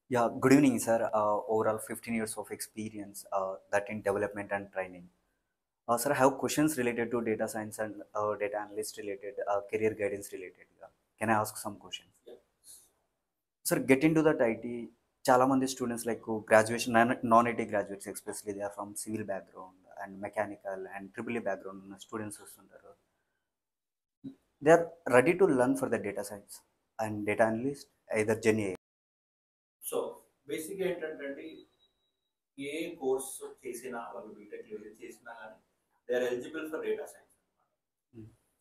Yeah, good evening, sir. Overall, 15 years of experience, that in development and training. Sir, I have questions related to data science and data analyst related, career guidance related. Can I ask some questions? Yeah. Sir, get into that IT. చాలా మంది students like graduation non IT graduates especially they are from civil background and mechanical and triple E background ఉన్న students వస్తుంటారు. They are ready to learn for the data science and data analyst either జెన్. So బేసిక్గా ఏంటంటే ఏ course చేసినా వాళ్ళు BTech level చేసినా కానీ they are eligible for data science.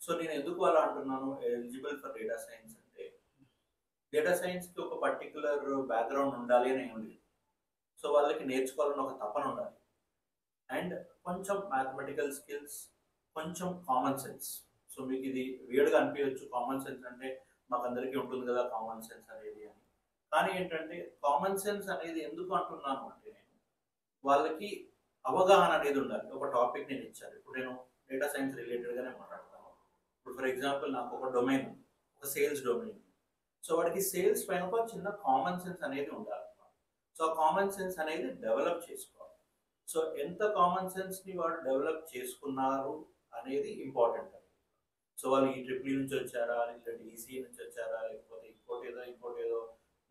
So నేను ఎందుకు అలా అంటున్నాను ఎలిజిబుల్ ఫర్ డేటా సైన్స్ అంటే డేటా సైన్స్కి ఒక పర్టికులర్ బ్యాక్గ్రౌండ్ ఉండాలి అని ఏం లేదు. సో వాళ్ళకి నేర్చుకోవాలని ఒక తపన ఉండాలి. అండ్ కొంచెం మ్యాథమెటికల్ స్కిల్స్, కొంచెం కామన్ సెన్స్. సో మీకు ఇది వియర్డ్గా అనిపించవచ్చు, కామన్ సెన్స్ అంటే మాకందరికీ ఉంటుంది కదా కామన్ సెన్స్ అనేది అని. కానీ ఏంటంటే కామన్ సెన్స్ అనేది ఎందుకు అంటున్నాను అంటే నేను వాళ్ళకి అవగాహన అనేది ఉండాలి. ఒక టాపిక్ నేను ఇచ్చాను, ఇప్పుడు నేను డేటా సైన్స్ రిలేటెడ్గానే మాట్లాడతాను. ఇప్పుడు ఫర్ ఎగ్జాంపుల్ నాకు ఒక డొమైన్ ఉంది, ఒక సేల్స్ డొమైన్. సో వాడికి సేల్స్ పైన ఒక చిన్న కామన్ సెన్స్ అనేది ఉండాలి. సో ఆ కామన్ సెన్స్ అనేది డెవలప్ చేసుకోవాలి. సో ఎంత కామన్ సెన్స్ని వాడు డెవలప్ చేసుకున్నారు అనేది ఇంపార్టెంట్. సో వాళ్ళు ఈ ట్రిపుల్ నుంచి వచ్చారా, లేకపోతే ఈసీ నుంచి వచ్చారా, లేకపోతే ఇంకోటి ఏదో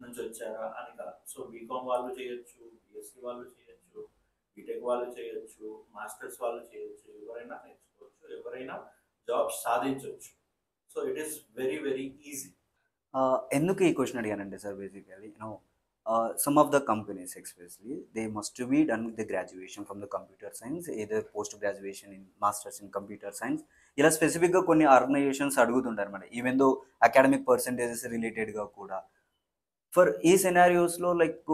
నుంచి వచ్చారా అని కాదు. సో బీకామ్ వాళ్ళు చేయొచ్చు, బిఎస్సి వాళ్ళు చేయొచ్చు, బీటెక్ వాళ్ళు చేయొచ్చు, మాస్టర్స్ వాళ్ళు చేయొచ్చు, ఎవరైనా నేర్చుకోవచ్చు, ఎవరైనా జాబ్స్ సాధించవచ్చు. So it is very very easy. ఎందుకు ఈ క్వశ్చన్ అడిగానంటే sir basically some of the companies especially they must be done with the graduation from the computer science, either post graduation in masters in computer science. ఇలా స్పెసిఫిక్గా కొన్ని organisations అడుగుతుంటారు అనమాట, even though academic percentages రిలేటెడ్గా కూడా. For ఈ సినారియోస్లో like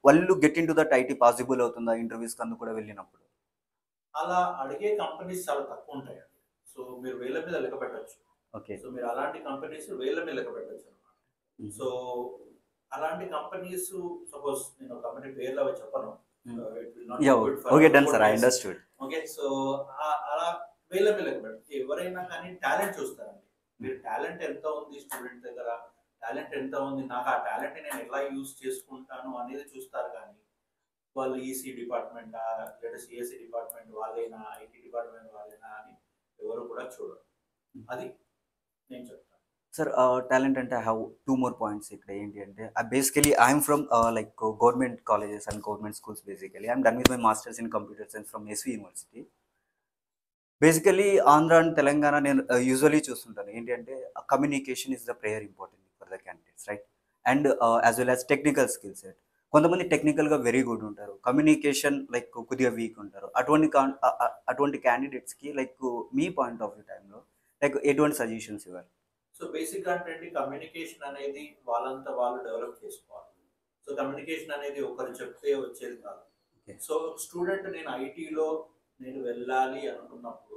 వాళ్ళు get in to that IT possible అవుతుందా ఇంటర్వ్యూస్కి అందుకు కూడా వెళ్ళినప్పుడు? అలా అడిగే కంపెనీస్ చాలా తక్కువ ఉంటాయండి. సో మీరు వేల మీద లెక్క పెట్టచ్చు. ఓకే. సో మీరు అలాంటి కంపెనీస్ వేల మీద లెక్క పెట్టచ్చు అనమాట. సో అలాంటి కంపెనీస్, సపోజ్ నేను కంపెనీ పేర్లు అవి చెప్పను. It will not be good for okay done sir, I understood. Okay. So అలా వేల మీద లెక్క పెట్టచ్చు. ఎవరైనా కానీ టాలెంట్ చూస్తారండి. మీరు టాలెంట్ ఎంత ఉంది స్టూడెంట్ దగ్గర, టాలెంట్ ఎంత ఉంది, నాకు ఆ టాలెంట్ నేను ఎలా యూజ్ చేసుకుంటాను అనేది చూస్తారు. కానీ వాళ్ళు ఈసీ డిపార్ట్మెంటా లేదా సిఎస్సి డిపార్ట్మెంట్ వాళ్ళైనా, ఐటీ డిపార్ట్మెంట్ వాళ్ళైనా అని ఎవరు కూడా చూడరు. అది నేను చెప్తాను. సార్ టాలెంట్ అంటే I have two more points ఇక్కడ. ఏంటి అంటే basically I'm from like government colleges and government schools. Basically I'm done with my masters in computer science from SV university. Basically Andhra and Telangana నేను యూజువలీ చూస్తుంటాను. ఏంటి అంటే communication is the prayer important for the candidates, right? And as well as technical skill set. కొంతమంది టెక్నికల్గా very good ఉంటారు, communication like కొద్దిగా weak ఉంటారు. అటువంటి క్యాండిడేట్స్కి లైక్ మీ పాయింట్ ఆఫ్ వ్యూ టైంలో లైక్ ఎటువంటి సజెషన్స్ ఇవ్వాలి? సో బేసిక్గా అంటే కమ్యూనికేషన్ అనేది వాళ్ళంతా వాళ్ళు డెవలప్ చేసుకోవాలి. సో కమ్యూనికేషన్ అనేది ఒకరు చెప్తే వచ్చేది కాదు. సో స్టూడెంట్ నేను ఐటీలో నేను వెళ్ళాలి అనుకున్నప్పుడు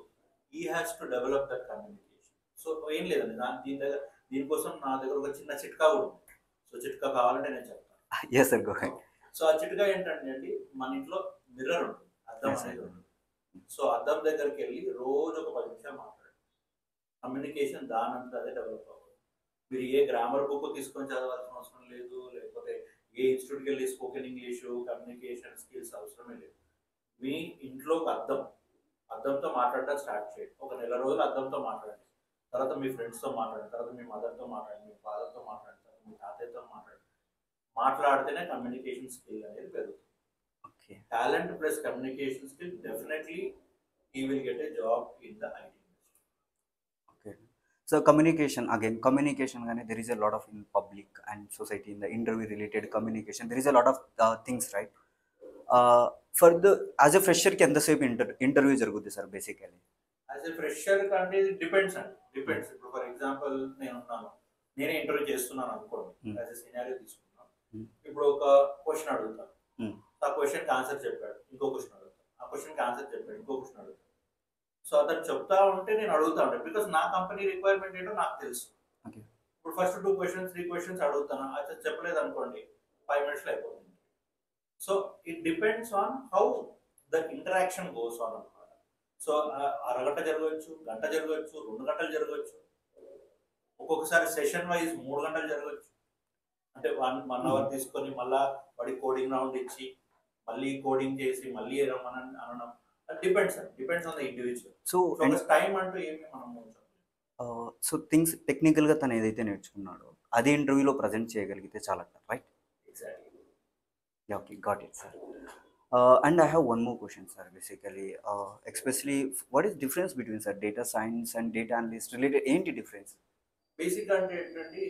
ఈ has to develop that communication. So ఏం లేదండి, దీనికోసం నా దగ్గర ఒక చిన్న చిట్కా కూడా ఉంది. సో చిట్కా కావాలంటే నేను చెప్తాను. Yes sir, go ahead. So ఆ చిట్కా ఏంటంటే అండి, మన ఇంట్లో మిర్రర్ ఉంటుంది, అద్దం అనేది ఉంటుంది. సో అద్దం దగ్గరికి వెళ్ళి రోజు ఒక 10 నిమిషాలు మాట్లాడండి. కమ్యూనికేషన్ దానంతా అదే డెవలప్ అవ్వాలి. మీరు ఏ గ్రామర్ బుక్ తీసుకొని చదవాల్సిన అవసరం లేదు, లేకపోతే ఏ ఇన్స్టిట్యూట్కి వెళ్ళి స్పోకెన్ ఇంగ్లీషు కమ్యూనికేషన్ స్కిల్స్ అవసరమే లేదు. మీ ఇంట్లో ఒక అద్దంతో మాట్లాడడం స్టార్ట్ చేయండి. ఒక నెల రోజులు అద్దంతో మాట్లాడండి, తర్వాత మీ ఫ్రెండ్స్తో మాట్లాడండి, తర్వాత మీ మదర్తో మాట్లాడండి, మీ ఫాదర్తో మాట్లాడండి, తర్వాత మీ తాతయ్యతో మాట్లాడండి. మాట్లాడితేనే కమ్యూనికేషన్ స్కిల్ అనేది పెరుగుతుంది. Okay. Talent plus communication skill definitely he will get a job in the IT industry. Okay. So communication again, there is a lot of in public and society in the interview related communication. There is a lot of things, right? For the as a fresher ki ఎంతసేపు interview జరుగుతుంది sir basically? As a fresher అంటే depends అండి, depends. ఇప్పుడు for example నేనే interview చేస్తున్నాను అనుకోండి, as a scenario తీసుకున్నాను. ఇప్పుడు ఒక క్వశ్చన్ అడుగుతాను, ఆ క్వశ్చన్కి ఆన్సర్ చెప్పాడు, ఇంకో క్వశ్చన్ అడుగుతాను, ఆ క్వశ్చన్కి ఆన్సర్ చెప్పాడు, ఇంకో క్వశ్చన్ అడుగుతాను. సో అతను చెప్తా ఉంటే నేను అడుగుతా ఉంటాను, బికాస్ నా కంపెనీ రిక్వైర్మెంట్ ఏంటో నాకు తెలుసు. ఇప్పుడు ఫస్ట్ 2 క్వశ్చన్స్ 3 క్వశ్చన్స్ అడుగుతాను, అది చెప్పలేదు అనుకోండి 5 మినిట్స్లో అయిపోతుంది. So it depends on how the interaction goes on అనమాట. సో అరగంట జరగవచ్చు, గంట జరగవచ్చు, 2 గంటలు జరగవచ్చు, ఒక్కొక్కసారి సెషన్ వైజ్ 3 గంటలు జరగవచ్చు. అంటే 1 అవర్ తీసుకొని మళ్ళా వాడి కోడింగ్ రౌండ్ ఇచ్చి మళ్ళీ కోడింగ్ చేసి మళ్ళీ రమ్మని అనడం, depends on the individual. So so ఒక టైం అంటూ ఏమి మనము సో థింగ్స్ టెక్నికల్గా తను ఏదైతే నేర్చుకున్నాడో అదే ఇంటర్వ్యూలో ప్రజెంట్ చేయగలిగితే చాలా, right? Exactly. Yeah, okay, got it, sir. And I have one more question, sir. Basically, especially, what is difference between, sir, data science and data analyst related? Ain't difference? Basic అంటే ఏంటంటే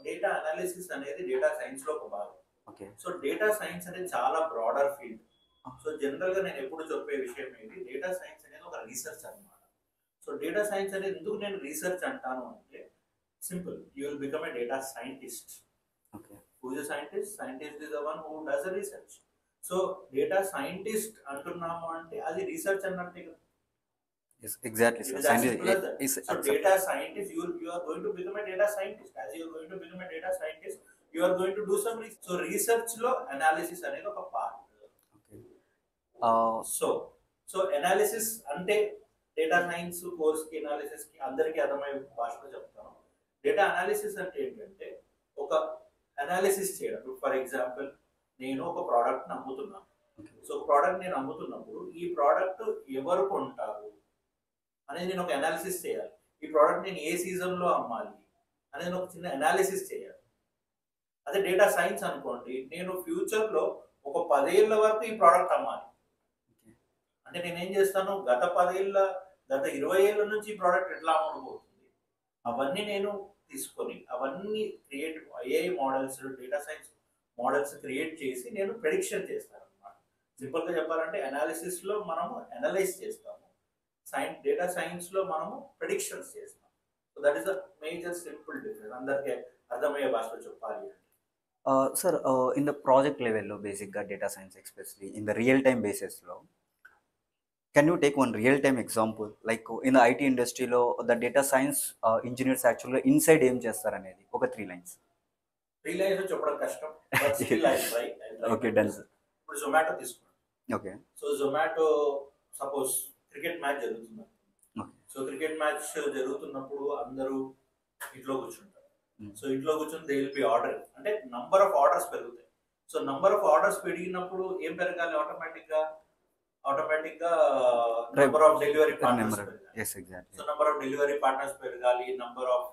data analysis అనేది data science లో ఒక భాగం. Okay. So data science అనేది చాలా broader field. So general గా నేను ఎప్పుడు చెప్పే విషయం ఏంటి, డేటా సైన్స్ అనేది ఒక రీసెర్చ్ అన్నమాట. సో డేటా సైన్స్ అనేది ఎందుకు నేను రీసెర్చ్ అంటాను అంటే, simple, you will become a data scientist. Okay. Who is a scientist? Scientist is the one who does the research. So data scientist అంటున్నాము అంటే అది రీసెర్చ్ అన్నట్టే కదా. Yes, exactly, sir. It is as simple as that. Is So data scientist, you are going to become a data scientist. As you are going to become a data scientist, you are going to do some research. So research లో analysis అనేది ఒక part. Okay. So analysis అంటే data science course కి analysis కి అందరికీ అర్థమయ్యే భాషలో చెప్తాను. డేటా అనాలిసిస్ అంటే ఏంటంటే ఒక అనాలిసిస్ చేయడం. ఫర్ ఎగ్జాంపుల్, నేను ఒక ప్రోడక్ట్ అమ్ముతున్నాను. సో ప్రోడక్ట్ నేను అమ్ముతున్నప్పుడు ఈ ప్రోడక్ట్ ఎవరు కొంటారు అనేది నేను ఒక అనాలిసిస్ చేయాలి. ఈ ప్రోడక్ట్ నేను ఏ సీజన్లో అమ్మాలి అనేది ఒక చిన్న అనాలిసిస్ చేయాలి. అదే డేటా సైన్స్ అనుకోండి, నేను ఫ్యూచర్లో ఒక 10 ఏళ్ళ వరకు ఈ ప్రోడక్ట్ అమ్మాలి. అంటే నేనేం చేస్తాను, గత 20 ఏళ్ళ నుంచి ఈ ప్రోడక్ట్ ఎట్లా అమ్మబోతుంది అవన్నీ నేను తీసుకొని అవన్నీ AI models, data science models create చేసి నేను ప్రెడిక్షన్ చేస్తాను అనమాట. సింపుల్గా చెప్పాలంటే అనాలిసిస్లో మనము అనలైజ్ చేస్తాము, డేటా సైన్స్లో మనము ప్రెడిక్షన్స్ చేస్తాం. So that is the major simple difference, అందరికీ అర్థమయ్యే భాషలో చెప్పాలి అంటే. Sir, in the project level, basically data science, especially in the real-time basis, can you take one real-time example? Like in the IT industry, the data science engineers actually inside aim చేస్తారు అనేది ఒక 3 lines. 3 lines చెప్పడం కష్టం, but still I try. Okay, done, sir. ఇప్పుడు జొమాటో తీసుకోండి. Okay. So Zomato suppose cricket match జరుగుతుంది. So cricket match జరుగుతున్నప్పుడు అందరూ ఇంట్లో కూర్చుంటారు. సో ఇంట్లో కూర్చొని దే విల్ బి ఆర్డరింగ్, అంటే నంబర్ ఆఫ్ ఆర్డర్స్ పెరుగుతాయి. సో నంబర్ ఆఫ్ ఆర్డర్స్ పెరిగినప్పుడు ఏం పెరగాలి, ఆటోమేటిక్ గా నంబర్ ఆఫ్ డెలివరీ పార్ట్నర్స్ పెరగాలి. Yes, exactly. So number of delivery partners పెరగాలి, నంబర్ ఆఫ్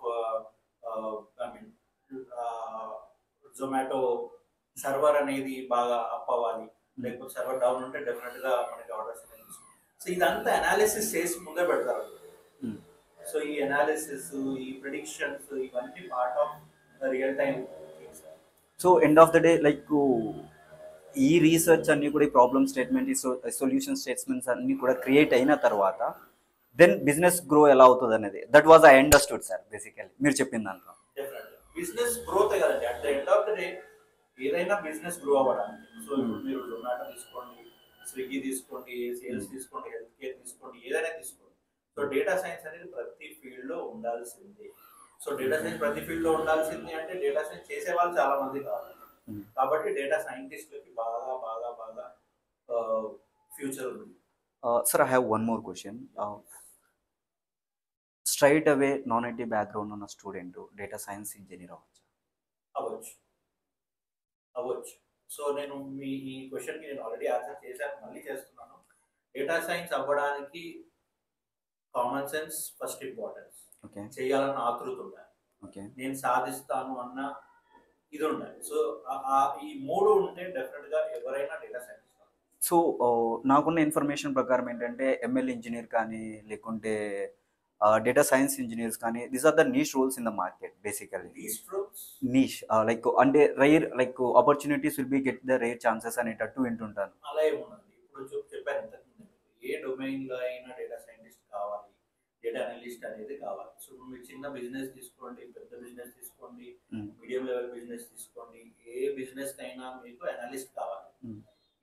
జొమాటో సర్వర్ అనేది బాగా అప్ అవ్వాలి. లేకపోతే సర్వర్ డౌన్ ఉంటే డెఫినెట్ గా మనకి ఆర్డర్స్ అనేది. సో ఇదంతా అనాలిసిస్ చేసి ముందే పెడతారు. సో ఈ అనాలిసిస్, ఈ ప్రెడిక్షన్స్, ఇవన్నీ part of real time. So end of the day, like ఈ రీసెర్చ్ అన్ని కూడా, ఈ ప్రాబ్లమ్ స్టేట్మెంట్, ఈ సొల్యూషన్ స్టేట్మెంట్స్ అన్ని కూడా క్రియేట్ అయిన తర్వాత దెన్ బిజినెస్ గ్రో ఎలా అవుతుంది అనేది, that was I understood, sir, basically మీరు చెప్పిన దాంట్లో. బిజినెస్ గ్రోత్ కదండి at the end of the day, ఏదైనా బిజినెస్ గ్రో అవ్వడానికి. సో మీరు జొమాటో తీసుకోండి, స్విగ్గీ తీసుకోండి, సేల్స్ తీసుకోండి, హెల్త్ కేర్ తీసుకోండి, ఏదైనా తీసుకోండి. సో డేటా సైన్స్ అనేది ప్రతి ఫీల్డ్ లో ఉండాల్సిందే. సో డేటా సైన్స్ ప్రతి ఫీల్డ్ లో ఉండాల్సింది అంటే డేటా సైన్స్ చేసే వాళ్ళు చాలా మంది కావాలి. కాబట్టి డేటా సైంటిస్ట్లకి బాగా బాగా బాగా ఫ్యూచర్ ఉంది. Sir, I have one more question. Straight away non IT background ఉన్న స్టూడెంట్ డేటా సైన్స్ ఇంజనీర్ అవ్వచ్చు. సో నేను మీ ఈ క్వశ్చన్కి నేను ఆల్రెడీ ఆన్సర్ చేశాను, మళ్ళీ చేస్తున్నాను. డేటా సైన్స్ అవ్వడానికి కామన్ సెన్స్ ఫస్ట్ ఇంపార్టెన్స్, చేయాలన్న ఆతృత ఉండాలి, నేను సాధిస్తాను అన్న ఇది ఉండాలి. సో ఈ 3 ఉంటే డెఫినెట్ గా ఎవరైనా డేటా సైన్స్. సో నాకున్న ఇన్ఫర్మేషన్ ప్రకారం ఏంటంటే ఎంఎల్ ఇంజనీర్ కానీ లేకుంటే డేటా సైన్స్ ఇంజనీర్స్ కానీ, these are the niche roles in the market basically. Niche like అంటే rare, like opportunities will be get the rare chances అనేటట్టు వింటుంటాను. అలా ఏముందండి, ఇప్పుడు చెప్పాను ఇంతకుముందు, ఏ డొమైన్ లో అయినా డేటా సైంటిస్ట్ కావాలి, డేటా అనలిస్ట్ అనేది కావాలి. సో మీరు చిన్న బిజినెస్ తీసుకోండి, పెద్ద బిజినెస్ తీసుకోండి, మీడియం లెవెల్ బిజినెస్ తీసుకోండి, ఏ బిజినెస్ కైనా మీకు అనలిస్ట్ కావాలి.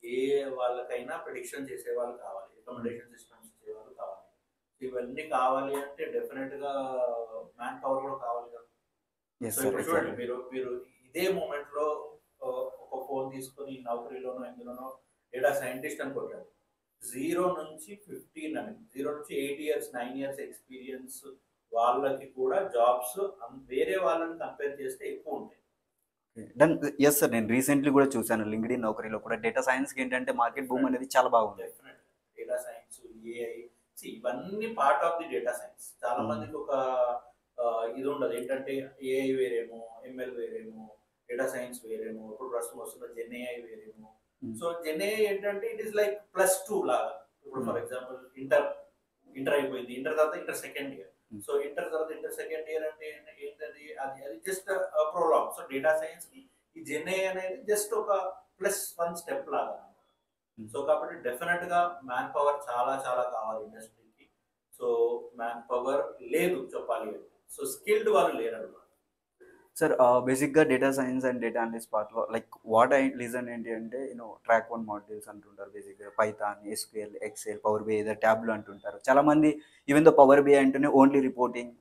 ఏ వాళ్ళకైనా ప్రిడిక్షన్ చేసే వాళ్ళు కావాలి, రికమెండేషన్ సిస్టమ్స్ ఇచ్చే వాళ్ళు కావాలి. ఇవన్నీ కావాలి అంటే డెఫినెట్ గా మ్యాన్ పవర్ కూడా కావాలి కదా. సో ఇప్పుడు చూడండి, మీరు ఇదే మూమెంట్ లో ఒక ఫోన్ తీసుకొని నౌకరీలోనో ఎందులోనో డేటా సైంటిస్ట్ అని కొట్టారు. 0 నుంచి 8 years 9 years ఎక్స్పీరియన్స్ వాళ్ళకి కూడా జాబ్స్ వేరే వాళ్ళని కంపేర్ చేస్తే ఎక్కువ ఉంటాయి. డన్. ఎస్ సార్, నేను రీసెంట్లీ కూడా చూసాను లింక్డ్ఇన్ నౌకరీలో కూడా డేటా సైన్స్కి ఏంటంటే మార్కెట్ బూమ్ అనేది చాలా బాగుంది. డెఫినెట్ డేటా సైన్స్, ఏఐ, ఇవన్నీ part of the data science. చాలా మందికి ఒక ఇది ఉండదు ఏంటంటే ఏఐ వేరేమో, ఎంఎల్ వేరేమో, డేటా సైన్స్ వేరేమో, ఇప్పుడు ప్రస్తుతం వస్తున్న జెన్ ఏఐ వేరేమో. సో జెన్ ఏఐ ఏంటంటే ఇట్ ఈస్ లైక్ +2 లాగా. ఇప్పుడు ఫర్ ఎగ్జాంపుల్ ఇంటర్ అయిపోయింది, ఇంటర్ తర్వాత inter second year. So inter తర్వాత ఇంటర్ సెకండ్ ఇయర్ అంటే ఏంటది, అది just prologue. So data science కి ఈ జెన్ ఏఐ అనేది జస్ట్ ఒక +1 స్టెప్ లాగా. సో కాబట్టి డెఫినెట్ గా మ్యాన్ పవర్ చాలా చాలా కావాలి ఇండస్ట్రీకి. సో మ్యాన్ పవర్ లేదు చెప్పాలి అంటే. సో స్కిల్డ్ వాళ్ళు లేరు అనమాట. సార్ బేసిక్గా data science and data analyst పార్ట్లో లైక్ వాట్ ఐ లిజన్ ఏంటి అంటే ట్రాక్ 1 మాడ్యూల్స్ అంటుంటారు. బేసిక్గా Python, SQL, Excel, power BI, ఏదో ట్యాబ్లు అంటుంటారు. చాలా మంది ఈవెన్ దో పవర్ బిఐ అంటేనే ఓన్లీ రిపోర్టింగ్,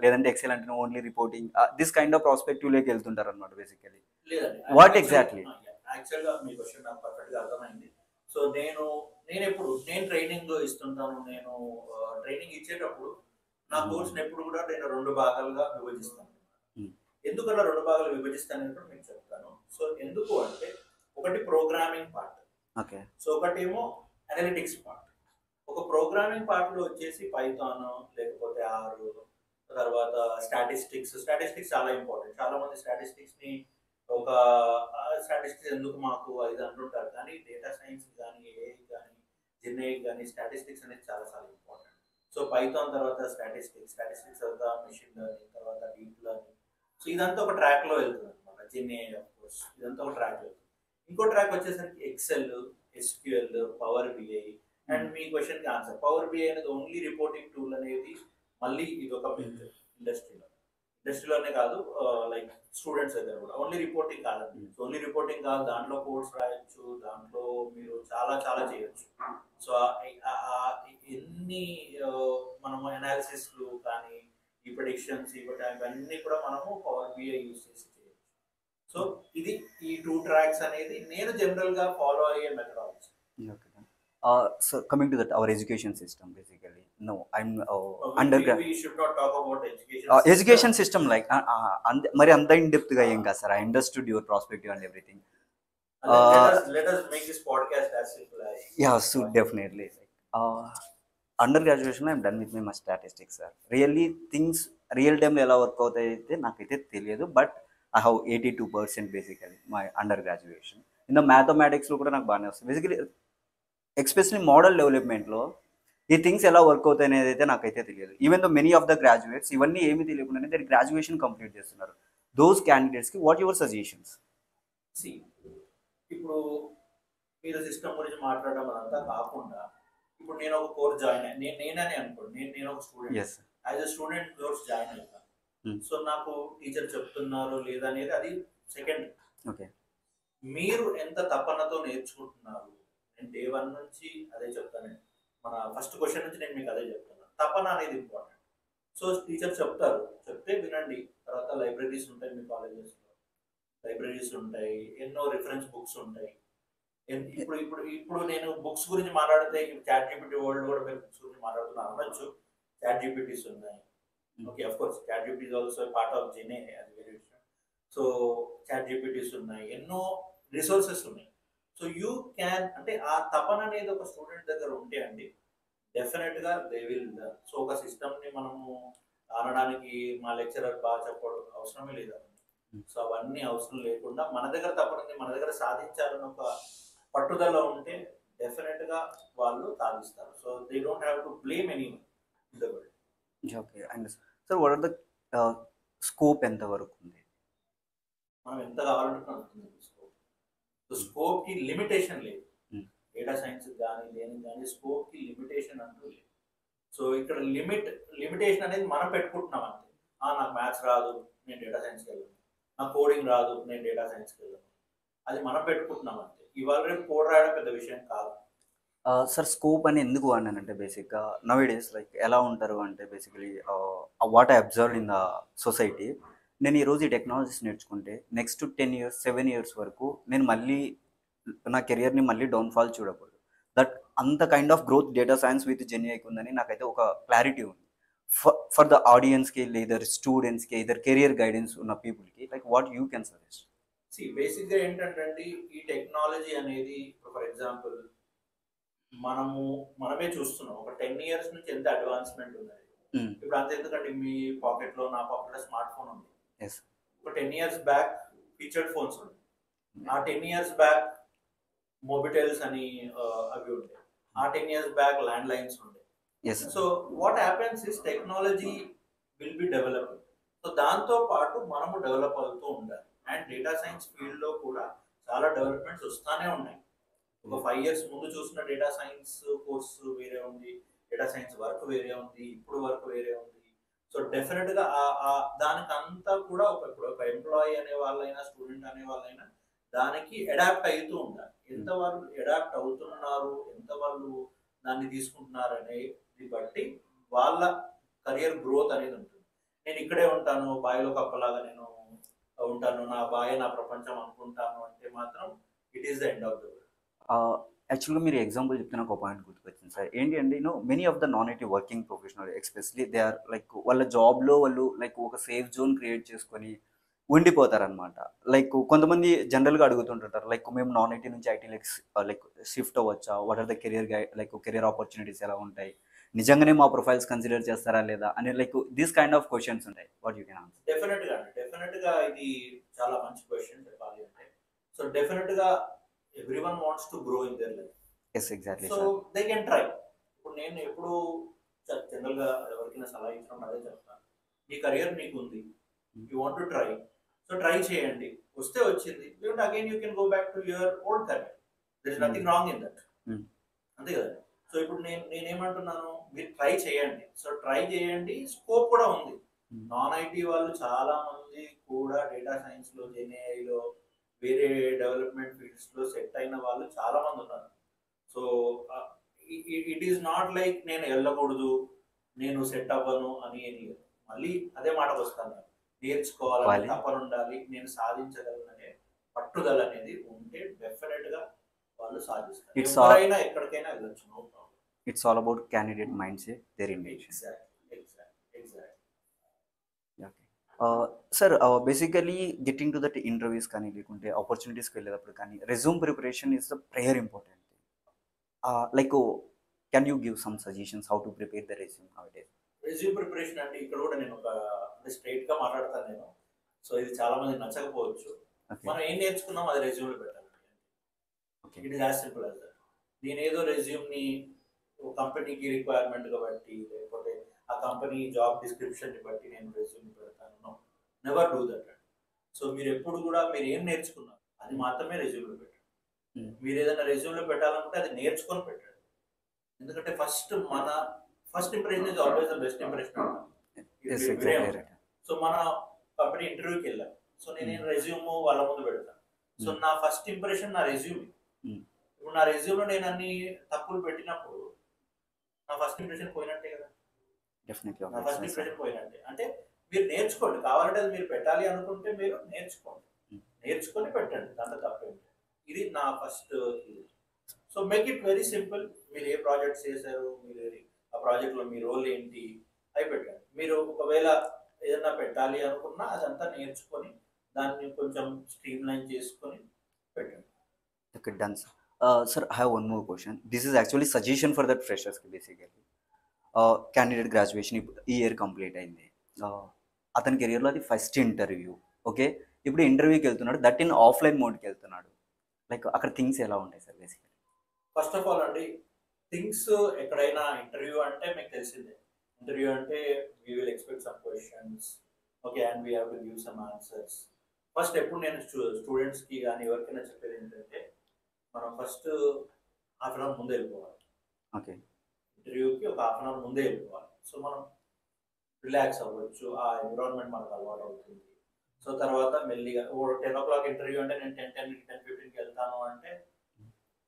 లేదంటే ఎక్సెల్ అంటేనే only reporting, this kind of ప్రాస్పెక్టివ్లోకి వెళ్తుంటారు అనమాట బేసికలీ. లేదండి, వాట్ ఎగ్జాక్ట్లీ? యాక్చువల్గా మీ క్వశ్చన్ నాకు పర్ఫెక్ట్ గా అర్థమైంది. సో నేను ట్రైనింగ్ ఇస్తుంటాను. నేను ట్రైనింగ్ ఇచ్చేటప్పుడు నా కోర్సుని ఎప్పుడు కూడా నేను 2 భాగాలుగా విభజిస్తాను. ఎందుకలా 2 భాగాలు విభజిస్తానని కూడా మీకు చెప్తాను. సో ఎందుకు అంటే ఒకటి ప్రోగ్రామింగ్ పార్ట్, ఓకే. సో ఒకటేమో అనలిటిక్స్ పార్ట్. ఒక ప్రోగ్రామింగ్ పార్ట్ లో వచ్చేసి పైథాన్, లేకపోతే ఆర్, తర్వాత స్టాటిస్టిక్స్ చాలా ఇంపార్టెంట్. చాలా మంది స్టాటిస్టిక్స్ ని ఒక స్టాటిస్టిక్స్ ఎందుకు మాకు అది అంటుంటారు, కానీ డేటా సైన్స్ కానీ, ఏఐ కానీ, జెన్ఐ కానీ స్టాటిస్టిక్స్ అనేది చాలా చాలా ఇంపార్టెంట్. సో పైథాన్ తర్వాత స్టాటిస్టిక్స్ తర్వాత మెషిన్ లెర్నింగ్, తర్వాత డీప్ లెర్నింగ్. సో ఇదంతా ఒక ట్రాక్ లో వెళ్తుంది అనమాట. జెన్ఐ ఆఫ్ కోర్స్ ఇదంతా ఒక ట్రాక్ వెళ్తుంది. ఇంకో ట్రాక్ వచ్చేసరికి Excel, SQL, power BI. And మీ క్వశ్చన్ కి ఆన్సర్, పవర్ బిఐ అనేది ఓన్లీ రిపోర్టింగ్ టూల్ అనేది మళ్ళీ ఇది ఒక ఇండస్ట్రీలోనే కాదు, లైక్ స్టూడెంట్స్ దగ్గర కూడా ఓన్లీ రిపోర్టింగ్ కాదండి. ఓన్లీ రిపోర్టింగ్ కాదు, దాంట్లో కోడ్స్ రాయొచ్చు, దాంట్లో మీరు చాలా చాలా చేయొచ్చు. సో ఎన్ని మనము అనాలిసిస్లు కానీ, ఈ ప్రొడిక్షన్స్ ఇవన్నీ కూడా మనము పవర్ బిఐ యూస్ చేసి చేయొచ్చు. సో ఇది ఈ 2 ట్రాక్స్ అనేది నేను జనరల్ గా ఫాలో అయ్యే methodology. So coming to that, our education system basically. No, I'm We should not talk about education system like మరి అంత ఇన్ డెప్త్ గా ఏం కాదు sir. I understood your perspective and everything. Let us make this podcast as simple as. Yeah, so definitely. Under graduation I'm done with my statistics sir. Really things real టైంలో ఎలా work అవుతాయి అయితే నాకైతే తెలియదు, but I have 82% basically my under graduation. In మ్యాథమెటిక్స్లో కూడా నాకు బాగానే వస్తుంది. బేసికలీ ఎక్స్పెషలీ మోడల్ డెవలప్మెంట్లో ఈ థింగ్స్ ఎలా వర్క్ అవుతాయి అనేది అయితే నాకైతే తెలియదు. Even though many of the graduates ఇవన్నీ ఏమీ తెలియకుండానే దాని గ్రాడ్యుయేషన్ కంప్లీట్ చేస్తున్నారు. దోస్ క్యాండిడేట్స్కి వాట్ యువర్ సజెషన్స్? ఇప్పుడు మీరు సిస్టమ్ గురించి మాట్లాడడం అదంతా కాకుండా, ఇప్పుడు నేను ఒక కోర్స్ జాయిన్ అయ్యాను, నేననే అనుకోండి, నేను ఒక student, as a student course join అయ్యాను. సో నాకు టీచర్ చెప్తున్నారు లేదా అనేది అది సెకండ్. ఓకే, మీరు ఎంత తపనతో నేర్చుకుంటున్నారు. నేను డే 1 నుంచి అదే చెప్తానండి. మన ఫస్ట్ క్వశ్చన్ నుంచి నేను మీకు అదే చెప్తాను, తపన అనేది ఇంపార్టెంట్. సో టీచర్ చెప్తారు, చెప్తే వినండి. తర్వాత లైబ్రరీస్ ఉంటాయి, మీ కాలేజెస్లో లైబ్రరీస్ ఉంటాయి, ఎన్నో రిఫరెన్స్ బుక్స్ ఉంటాయి. ఇప్పుడు నేను బుక్స్ గురించి మాట్లాడితే చాట్ జీపీటీ వరల్డ్ కూడా మీరు బుక్స్ గురించి మాట్లాడుతున్నారు అనొచ్చు. చాట్ జీపీటీస్ ఉన్నాయి. Okay, of course chat GPT is also part of gen AI, అది వేరే విషయం. సో చాట్ జీపీటీస్ ఉన్నాయి, ఎన్నో రిసోర్సెస్ ఉన్నాయి. సో యూ క్యాన్, అంటే ఆ తపన అనేది ఒక స్టూడెంట్ దగ్గర ఉంటే అండి, డెఫినెట్ గా దే విల్ లెర్న్. సో ఒక సిస్టమ్ ని మనము అనడానికి మా లెక్చరర్ బాగా చెప్పడం అవసరమే లేదు. సో అవన్నీ అవసరం లేకుండా మన దగ్గర తపనని, మన దగ్గర సాధించాలని ఒక పట్టుదల ఉంటే డెఫినెట్ గా వాళ్ళు సాధిస్తారు. So they don't have to blame anyone in the world. Okay, and sir what are the scope ఎంత వరకు ఉంది? మనం ఎంత కావాలంటే అనుకుంటుంది స్కోప్. సో స్కోప్ కి లిమిటేషన్ లేదు. డేటా సైన్స్ కానీ దేనికి కానీ స్కోప్ కి లిమిటేషన్ అంటూ లేదు. సో ఇక్కడ లిమిటేషన్ అనేది మనం పెట్టుకుంటున్నాం అంతే. నాకు మ్యాథ్స్ రాదు, నేను డేటా సైన్స్కి వెళ్ళను. నాకు కోడింగ్ రాదు, నేను డేటా సైన్స్కి వెళ్ళను. అది మనం పెట్టుకుంటున్నాం అంతే. ఇవాళ రేపు కోడ్ రాయడం పెద్ద విషయం కాదు. సార్ స్కోప్ అని ఎందుకు అన్నానంటే బేసిక్గా నవ్ డేస్ లైక్ ఎలా ఉంటారు అంటే basically what I observe in the society. నేను ఈరోజు ఈ టెక్నాలజీస్ నేర్చుకుంటే నెక్స్ట్ 10 years 7 years వరకు నేను మళ్ళీ నా కెరియర్ని మళ్ళీ డౌన్ఫాల్ చూడకూడదు. దట్ అంత kind of growth data science with జెన్ఐకి ఉందని నాకైతే ఒక క్లారిటీ ఉంది. ఫర్ ద ఆడియన్స్కి, లేదా స్టూడెంట్స్కి, ఇదర్ కెరియర్ గైడెన్స్ ఉన్న పీపుల్కి, like what you can suggest? బేసిక్గా ఏంటంటే అండి, ఈ టెక్నాలజీ అనేది ఫర్ ఎగ్జాంపుల్ మనమే చూస్తున్నాం ఒక 10 ఇయర్స్ నుంచి ఎంత అడ్వాన్స్మెంట్ ఉన్నది. ఇప్పుడు అంతెందుకండి, మీ పాకెట్లో నా పాకెట్లో స్మార్ట్ ఫోన్ ఉంది. ఒక 10 ఇయర్స్ బ్యాక్ ఫీచర్డ్ ఫోన్స్ ఉంది. ఆ 10 ఇయర్స్ బ్యాక్ మొబిటెల్స్ అని అవి ఉంటాయి. ఆ 10 ఇయర్స్ బ్యాక్ ల్యాండ్ లైన్స్ ఉండే. So what happens is technology will be developed. So దాంతో పాటు మనము డెవలప్ అవుతూ ఉండాలి. అండ్ డేటా సైన్స్ ఫీల్డ్ లో కూడా చాలా డెవలప్మెంట్స్ వస్తానే ఉన్నాయి. ఒక 5 ఇయర్స్ ముందు చూసిన డేటా సైన్స్ కోర్స్ వేరే ఉంది, డేటా సైన్స్ వర్క్ వేరే ఉంది, ఇప్పుడు వర్క్ వేరే ఉంది. సో డెఫినెట్ గా దానికంతా కూడా ఇప్పుడు ఒక ఎంప్లాయీ అనే వాళ్ళైనా స్టూడెంట్ అనే వాళ్ళైనా దానికి అడాప్ట్ అవుతూ ఉండాలి. ఎంత వాళ్ళు అడాప్ట్ అవుతున్నారు, ఎంత వాళ్ళు దాన్ని తీసుకుంటున్నారు అనేది బట్టి వాళ్ళ కెరియర్ గ్రోత్ అనేది ఉంటుంది. నేను ఇక్కడే ఉంటాను, బాయిలో కప్పలాగా నేను ఉంటాను, నా బాయ్ నా ప్రపంచం అనుకుంటాను అంటే మాత్రం it is the end of the world. యాక్చువల్గా మీరు ఎగ్జాంపుల్ చెప్తే నాకు ఒక పాయింట్ గుర్తుకొచ్చింది సార్. ఏంటి అంటే many of the non IT working professional especially they are like వాళ్ళ జాబ్లో వాళ్ళు లైక్ ఒక సేఫ్ జోన్ క్రియేట్ చేసుకొని ఉండిపోతారనమాట. లైక్ కొంతమంది జనరల్గా అడుగుతుంటుంటారు లైక్ మేము నాన్ ఐటీ నుంచి ఐటీ లైక్ షిఫ్ట్ అవ్వచ్చా, what are the career opportunities ఎలా ఉంటాయి, నిజంగానే మా ప్రొఫైల్స్ కన్సిడర్ చేస్తారా లేదా అని like this kind of questions ఉంటాయి. What you can answer? Definite గా ఇది చాలా మంచి క్వశ్చన్ చెప్పాలి అంటే. సో డెఫినెట్ గా everyone wants to grow in their life. Yes, exactly. So they can try. ఇప్పుడు నేను ఎప్పుడు జనరల్ గా ఎవరికైనా సలహా ఇచ్చడం అదే చెప్తాను, మీ కెరియర్ మీకు ఉంది, you want to try, so try చేయండి. వస్తే వచ్చింది, లేదంటే again you can go back to your old career. There is nothing wrong in that. అంతే కదా. సో ఇప్పుడు నేనేమంటున్నాను, మీరు ట్రై చేయండి. సో ట్రై చేయండి, స్కోప్ కూడా ఉంది. నాన్ ఐటీ వాళ్ళు చాలా మంది కూడా డేటా సైన్స్ లో, జెన్ఏఐలో, వేరే డెవలప్మెంట్ ఫీల్డ్స్ లో సెట్ అయిన వాళ్ళు చాలా మంది ఉన్నారు. So it is not like నేను వెళ్ళకూడదు, నేను సెట్ అవ్వను అని ఏం లేదు. మళ్ళీ అదే మాటకు వస్తాను, నేర్చుకోవాలని తపన ఉండాలి, నేను సాధించగలననే పట్టుదల అనేది ఉంటే డెఫినెట్ గా వాళ్ళు సాధిస్తారు. ఎవరైనా ఎక్కడికైనా వెళ్ళొచ్చు, no problem. It's all about candidate mind set, their intention. Exactly. Sir basically getting to that interviews కానీ లేకుంటే ఆపర్చునిటీస్కి వెళ్ళేటప్పుడు కానీ resume preparation is the prayer important. Like can you give some suggestions how to prepare the resume nowadays? Resume preparation అంటే ఇక్కడ కూడా నేను అంటే స్ట్రైట్ గా మాట్లాడతాను నేను. సో ఇది చాలా మంది నచ్చకపోవచ్చు. మనం ఏం నేర్చుకున్నాం అది రెజ్యూమ్ లో పెట్టాలి. It is as simple as that. నేనేదో రెజ్యూమ్ ని కంపెనీకి రిక్వైర్మెంట్ గా బట్టి, లేకపోతే ఆ కంపెనీ జాబ్ డిస్క్రిప్షన్ ని బట్టి నేను రెజ్యూమ్ పెడతాను. No, never do that. So మీరు ఎప్పుడు కూడా మీరు ఏం నేర్చుకున్నారు అది మాత్రమే రెజ్యూమ్ లో పెట్టండి. మీరు ఏదైనా రెజ్యూమ్ లో పెట్టాలనుకుంటే అది నేర్చుకొని పెట్టండి. ఎందుకంటే first impression is always the best impression. So మన కంపెనీ ఇంటర్వ్యూకి వెళ్ళాను, సో నేను రెజ్యూమ్ వాళ్ళ ముందు పెడతాను. సో నా ఫస్ట్ ఇంప్రెషన్ నా రెజ్యూమ్. ఇప్పుడు నా రెజ్యూమ్ లో నేను అన్ని తప్పులు పెట్టినప్పుడు నా ఫస్ట్ ఇంప్రెషన్ పోయినట్టే కదా. నా ఫస్ట్ ఇంప్రెషన్ పోయినట్టే. అంటే మీరు నేర్చుకోండి, కావాలంటే అది మీరు పెట్టాలి అనుకుంటే మీరు నేర్చుకొని పెట్టండి, దాంట్లో తప్పేంటి. ఇది నా ఫస్ట్ ఇది. So make it very simple. మీరు ఏ ప్రాజెక్ట్స్ చేశారు, మీరు ఆ ప్రాజెక్ట్లో మీ రోల్ ఏంటి అవి పెట్టండి. మీరు ఒకవేళ ఏదైనా పెట్టాలి అనుకున్నా అదంతా నేర్చుకొని దాన్ని కొంచెం స్ట్రీమ్ లైన్ చేసుకొని పెట్టండి. Okay, done, sir. Sir, I have one more question. This is actually suggestion for that freshers basically. Candidate graduation ఈ ఇయర్ కంప్లీట్ అయింది. అతని కెరియర్లో అది ఫస్ట్ ఇంటర్వ్యూ. ఓకే, ఇప్పుడు ఇంటర్వ్యూకి వెళ్తున్నాడు, దట్ ఇన్ ఆఫ్లైన్ మోడ్కి వెళ్తున్నాడు. లైక్ అక్కడ థింగ్స్ ఎలా ఉంటాయి sir basically? First of all అండి, థింగ్స్ ఎక్కడైనా ఇంటర్వ్యూ అంటే మీకు తెలిసిందే. ఇంటర్వ్యూ అంటే we will expect some questions, okay, and we have to give some answers. First ఎప్పుడు నేను స్టూడెంట్స్కి కానీ ఎవరికైనా చెప్పేది ఏంటంటే, మనం ఫస్ట్ హాఫ్ అన్ అవర్ ముందే వెళ్ళిపోవాలి. ఓకే, ఇంటర్వ్యూకి ఒక హాఫ్ అన్ అవర్ ముందే వెళ్ళిపోవాలి. సో మనం రిలాక్స్ అవ్వచ్చు, ఆ ఎన్విరాన్మెంట్ మనకు అలవాటు అవుతుంది. సో తర్వాత మెల్లిగా 10 o'clock ఇంటర్వ్యూ అంటే నేను 10:15కి వెళ్తాను అంటే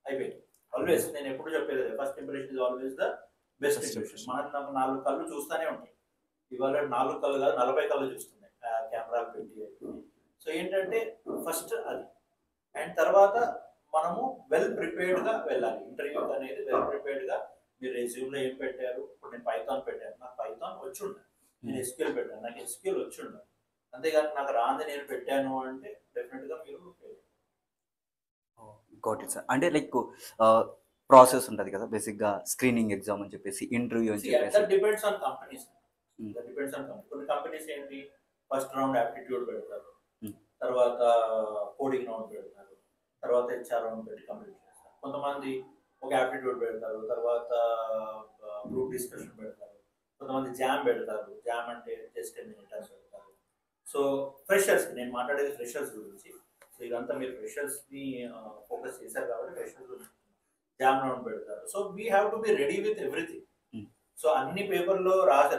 అయిపోయింది. ఆల్వేస్ నేను ఎప్పుడు చెప్పేది first impression is always the best impression. మనం 4 కళ్ళు చూస్తూనే ఉంటాయి. ఇవాళ 4 కళ్ళు కాదు 40 కళ్ళు చూస్తున్నాయి కెమెరాలు పెట్టి. సో ఏంటంటే ఫస్ట్ అది. అండ్ తర్వాత మనము వెల్ ప్రిపేర్డ్గా వెళ్ళాలి ఇంటర్వ్యూ అనేది. వెల్ ప్రిపేర్డ్గా మీరు రెజ్యూమ్లో ఏం పెట్టారు. ఇప్పుడు నేను పైథాన్ పెట్టాను, నాకు పైథాన్ వచ్చి ఉండాలి. నేను ఎస్క్యూఎల్ పెట్టాను, నాకు ఎస్క్యూఎల్ వచ్చి ఉండాలి. అంతేగాని నాకు రాంది నేను పెట్టాను అంటే డెఫినెట్గా మీరు fail. Got it sir. అంటే లైక్ ప్రాసెస్ ఉంటుంది కదా బేసిక్గా, స్క్రీనింగ్ ఎగ్జామ్ అని చెప్పేసి, ఇంటర్వ్యూ అని See, చెప్పేసి. that depends on companies. Hmm. That depends on companies. కొన్ని కంపెనీస్ ఏంటి, ఫస్ట్ రౌండ్ యాప్టిట్యూడ్ పెడతారు, Hmm. తర్వాత కోడింగ్ రౌండ్ పెడతారు, తర్వాత హెచ్ఆర్ రౌండ్ పెట్టి కంప్లీట్ చేస్తారు. కొంతమంది ఒక యాప్టిట్యూడ్ పెడతారు, తర్వాత గ్రూప్ డిస్కషన్ పెడతారు, కొంతమంది జామ్ పెడతారు. జామ్ అంటే జస్ట్ మినిట్ అని పెడతారు. సో ఫ్రెషర్స్, నేను మాట్లాడేది ఫ్రెషర్స్ గురించి. సో ఇదంతా మీరు ఫ్రెషర్స్ని ఫోకస్ చేశారు కాబట్టి ఫ్రెషర్స్ గురించి జామ్ రౌండ్ పెడతారు. So we have to be ready with everything. So అన్ని పేపర్లో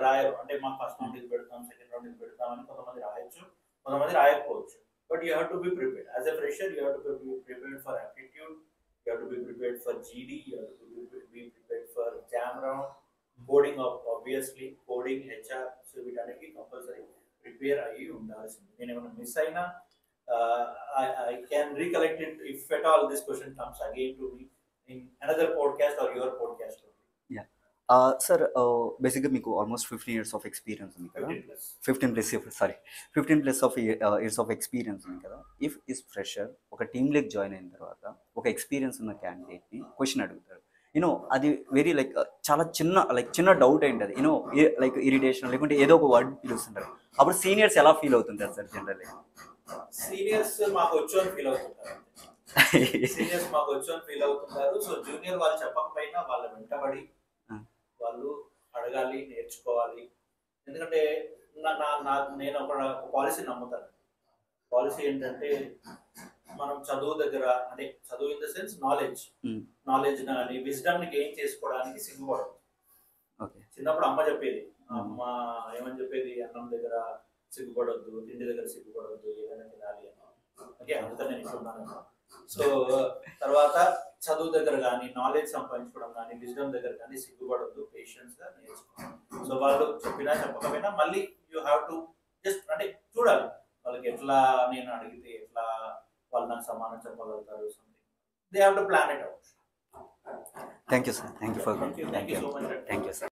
రాయరు, అంటే మాకు ఫస్ట్ రౌండ్ ఇది పెడతాం, సెకండ్ రౌండ్ ఇది పెడతాం అని కొంతమంది రాయొచ్చు, కొంతమంది రాయకపోవచ్చు. But you have to be prepared as a fresher. You have to be prepared for aptitude, you have to be prepared for GD, you have to be prepared for jam round, coding obviously, coding, HR. So వీటన్నిటికీ compulsory prepare అయ్యి ఉండాల్సింది. నేను ఏమైనా miss అయినా I can recollect it if at all this question comes again to me in another podcast or your podcast. Yeah sir, బేసిక్గా మీకు almost 15 years of experience ఉంది కదా. 15 plus. 15 plus of years of experience ఉంది కదా. If is fresher ఒక టీమ్లోకి join అయిన తర్వాత ఒక ఎక్స్పీరియన్స్ ఉన్న క్యాండిడేట్ని క్వశ్చన్ అడుగుతారు, అది వెరీ లైక్ చాలా చిన్న డౌట్ ఏంటి, అది లైక్ ఇరిటేషన్ లేకుంటే ఏదో ఒక వర్డ్ పిలుస్తుంటారు. అప్పుడు సీనియర్స్ ఎలా ఫీల్ అవుతుంటారు సార్ జనరల్లీ? సీనియర్స్ మాకు వచ్చు అని ఫీల్ అవుతుంటారు. సీనియర్స్ మాకు వచ్చు అని ఫీల్ అవుతుంటారు. సో జూనియర్ వాళ్ళు చెప్పకపోయినా వాళ్ళ వెంటబడి వాళ్ళు అడగాలి, నేర్చుకోవాలి. ఎందుకంటే నేను ఒక పాలసీ నమ్ముతాను. పాలసీ ఏంటంటే మనం చదువు దగ్గర, అంటే చదువు ఇన్ ద సెన్స్ నాలెడ్జ్ కానీ విజ్డమ్ని గెయిన్ చేసుకోవడానికి సిగ్గుపడదు. చిన్నప్పుడు అమ్మ చెప్పేది, అమ్మ ఏమని చెప్పేది, అన్నం దగ్గర సిగ్గుపడొద్దు, తిండి దగ్గర సిగ్గుపడొద్దు, ఏదైనా తినాలి అని. ఓకే, అందుకని నేను ఇస్తున్నాను. సో తర్వాత చదువు దగ్గర కానీ, నాలెడ్జ్ సంపాదించుకోవడం కానీ, విజ్డమ్ దగ్గర కానీ సిగ్గుపడొద్దు, పేషెన్స్గా నేర్చుకోవాలి. సో వాళ్ళు చెప్పినా చెప్పకపోయినా మళ్ళీ యూ హ్యావ్ టు జస్ట్ అంటే చూడాలి వాళ్ళకి ఎట్లా, నేను అడిగితే ఎట్లా వాళ్ళు నాకు సమానం చెప్పగలుగుతారు. Something they have to plan it out. Thank you sir. Thank you for thank you so much. Thank you sir.